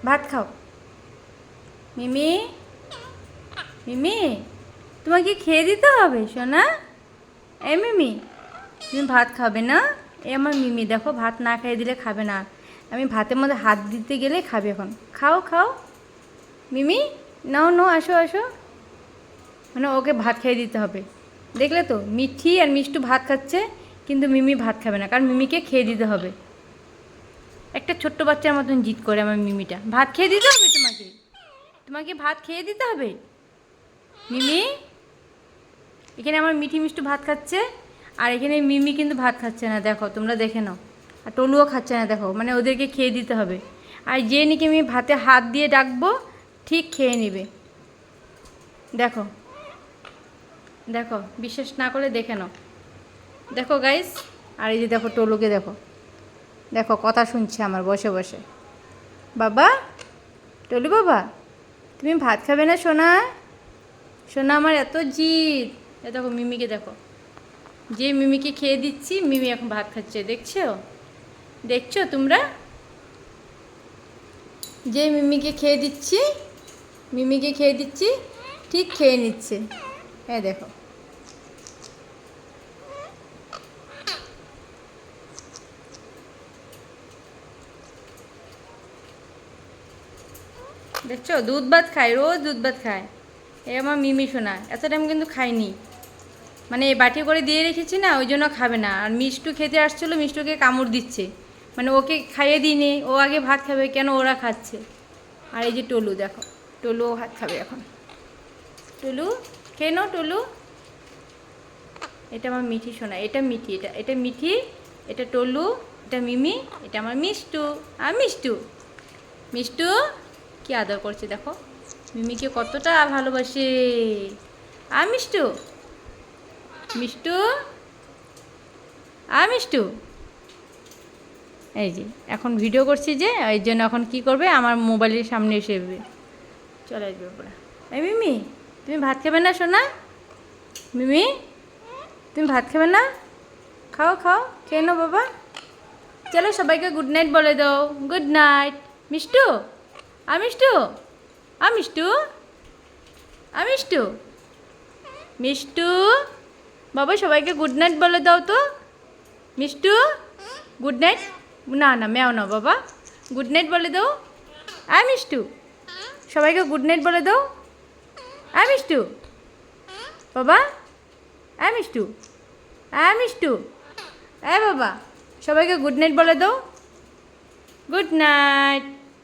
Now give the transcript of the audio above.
ভাত খাও। মিমি, মিমি, তোমাকে খেয়ে দিতে হবে সোনা। এ মিমি, তুমি ভাত খাবে না? এ আমার মিমি, দেখো ভাত না খাইয়ে দিলে খাবে না। আমি ভাতের মধ্যে হাত দিতে গেলে খাবে এখন। খাও খাও মিমি, নাও নাও, আসো আসো। মানে ওকে ভাত খাইয়ে দিতে হবে। দেখলে তো, মিঠি আর মিষ্টু ভাত খাচ্ছে, কিন্তু মিমি ভাত খাবে না, কারণ মিমিকে খেয়ে দিতে হবে। একটা ছোট্ট বাচ্চার মতন জিদ করে আমার মিমিটা। ভাত খেয়ে দিতে হবে তোমাকে, তোমাকে ভাত খেয়ে দিতে হবে মিমি। এখানে আমার মিঠি মিষ্টু ভাত খাচ্ছে, আর এখানে মিমি কিন্তু ভাত খাচ্ছে না, দেখো তোমরা দেখে নাও। আর টলুও খাচ্ছে না, দেখো, মানে ওদেরকে খেয়ে দিতে হবে। আর যে নাকি আমি ভাতে হাত দিয়ে ডাকবো, ঠিক খেয়ে নেবে। দেখো দেখো, বিশ্বাস না করলে দেখে নাও। দেখো গাইস, আর এই যে দেখো টলুকে দেখো, দেখো কথা শুনছে আমার বসে বসে। বাবা, টলু বাবা, তুমি ভাত খাবে না সোনা? সোনা আমার এত জিদ। দেখো মিমিকে দেখো, যে মিমিকে খেয়ে দিচ্ছি, মিমি এখন ভাত খাচ্ছে, দেখছো? দেখছো তোমরা? যে মিমিকে খেয়ে দিচ্ছি, মিমিকে খেয়ে দিচ্ছি, ঠিক খেয়ে নিচ্ছে। হ্যাঁ দেখো, দেখছো দুধ ভাত খায়, রোজ দুধ ভাত খায়। এ আমার মিমি শোনা, এত টাইম কিন্তু খাইনি, মানে বাটি করে দিয়ে রেখেছি না, ওই জন্য খাবে না। আর মিষ্টু খেতে আসছিলো, মিষ্টুকে কামড় দিচ্ছে, মানে ওকে খাইয়ে দিইনি, ও আগে ভাত খাবে কেন, ওরা খাচ্ছে। আর এই যে টলু দেখো, টলুও ভাত খাবে এখন। টলু, খেয়ে নাও টলু। এটা আমার মিঠি শোনা, এটা মিঠি, এটা এটা মিঠি, এটা টলু, এটা মিমি, এটা আমার মিষ্টু। আর মিষ্টু, মিষ্টু কি আদর করছে দেখো, মিমিকে কতটা ভালোবাসে। আর মিষ্টু, মিষ্টু, আর মিষ্টু, এই যে এখন ভিডিও করছি যে, এই জন্য এখন কি করবে, আমার মোবাইলের সামনে এসে চলে আসবে ওপরে। এই মিমি, তুমি ভাত খাবে না সোনা? মিমি, তুমি ভাত খাবে না? খাও খাও, খেয়ে নাও বাবা। চলো সবাইকে গুড নাইট বলে দাও। Good night Mishtu. আ মিষ্টু, আ মিষ্টু, আ মিষ্টু, মিষ্টু, বাবা সবাইকে গুড নাইট বলে দাও তো। Mishtu, good night. না না, ম্যাও না বাবা, গুড নাইট বলে দাও। আ মিষ্টু, সবাইকে গুড নাইট বলে দাও। আ মিষ্টু, বাবা, আ মিষ্টু, আ মিষ্টু, এ বাবা, সবাইকে গুড নাইট বলে দাও। Good night.